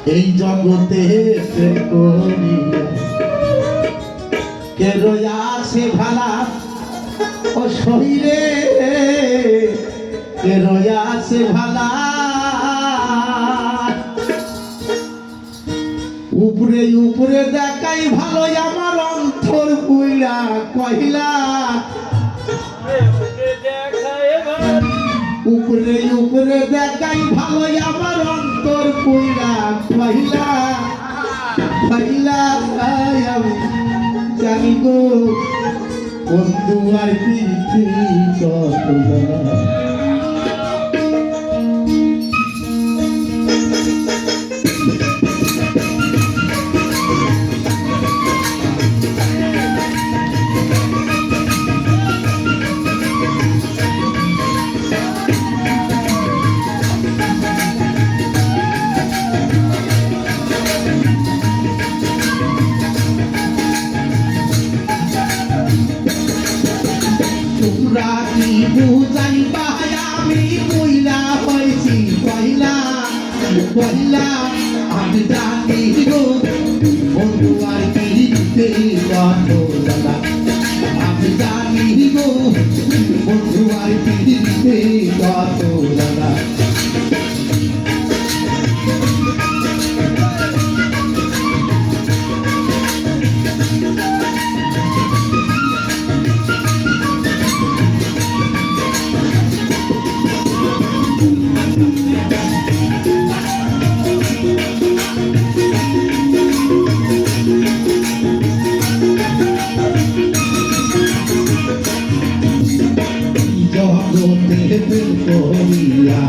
এই জগতে প্রেম করিয়া কে রয়াছে ভালা ও শরীরে কে রয়াছে ভালা উপরে উপরে দেখাই ভালো আমার অন্তর কইলা কহিলা উপরে উপরে দেখাই ভালো আমার অন্তর কইলা কহিলা কহিলা আমি জানি গো বন্ধু আর পৃথিবী কত তোমরা কি বুঝাইবা আমি কইলা হইছি কইলা কইলা আমি জানি গো বন্ধু আর পৃথিবীতে কত জ্বালা আমি জানি গো বন্ধু আর পৃথিবীতে কত জ্বালা করিয়া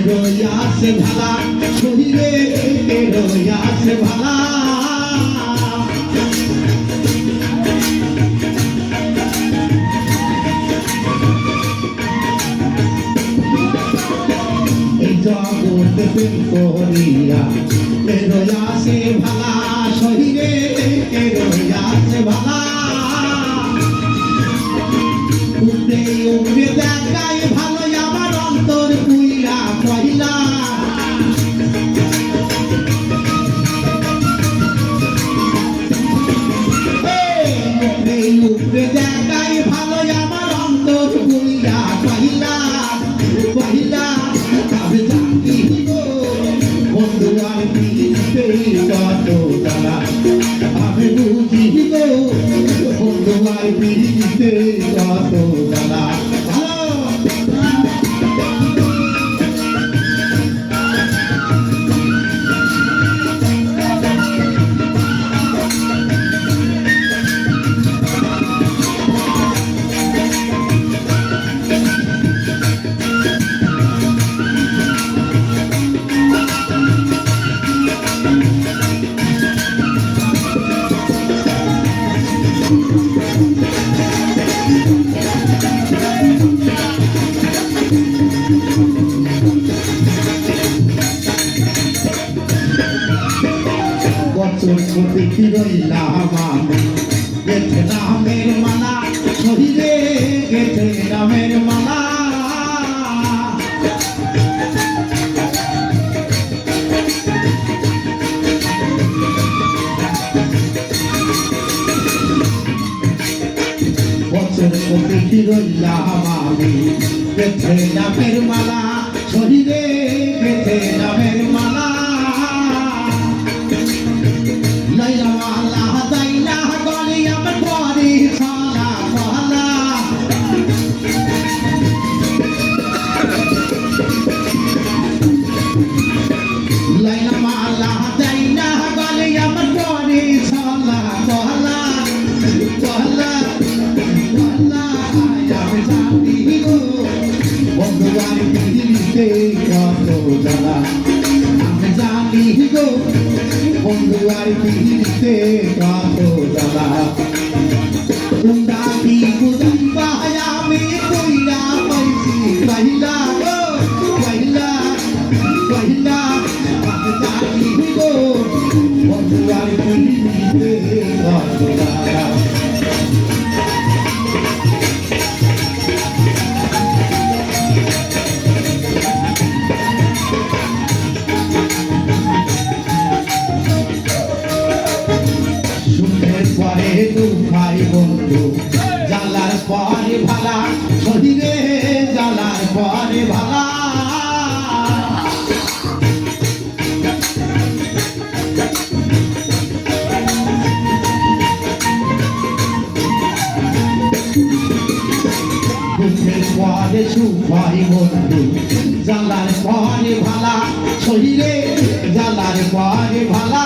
রয়াছে ভালা শরীরে রয়াছে ভালা এই জগতে প্রেম করিয়া রয়াছে ভালা শরীরে রয়াছে ভালা উপরে উপরে দেখাই ভালো আমার অন্তর কইলা কইলা উপরে উপরে দেখাই ভালো আমার অন্তর কইলা কইলা কইলা আমি জানি গো বন্ধু আর পৃথিবীতে কত জ্বালা আমি বুঝি গো বন্ধু আর পৃথিবীতে কত জ্বালা দেখি রইলাম আমি গেছে রামের মালা শরীরে গেছে রামের মালা বছর দেখি রইলাম আমি গেছে রামের মালা শরীরে গেছে রামের মালা বন্ধুয়ার পৃথিবীতে কত জ্বালা আমি জানি গো বন্ধুয়ার পৃথিবীতে কত জ্বালা তোমরা কি বুঝাইবা আমি কইলা হইছি কইলা গো কইলা কইলা আমি জানি গো বন্ধুয়ার পৃথিবীতে কত জ্বালা দুঃখাই বন্ধু জ্বালার পরে ভালা শরীরে জ্বালার পরে ভালা দুঃখের পরে সুখ হয় বন্ধু জ্বালার পরে ভালা শরীরে জ্বালার পরে ভালা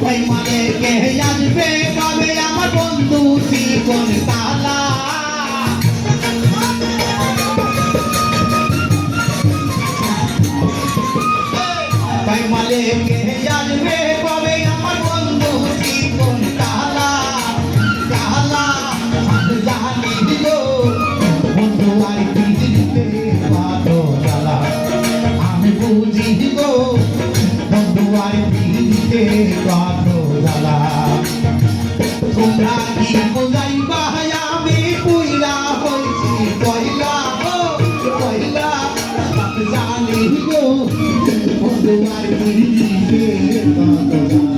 ওই মানে কে আসবে পাবে আমার বন্ধু জীবন তালা ওই মানে কে আসবে পাবে আমার বন্ধু জীবন তালা তালা আমি জানি দিল বন্ধু আর পৃথিবীতে পাতো জ্বালা আমি বুঝি দিব বন্ধু আর পৃথিবীতে পাতো জ্বালা তোমরা কি বোঝাইবা আমি পুইরা হইছি পয়লা পয়লা জানি গো বন্ধু আর পৃথিবীতে পাতো জ্বালা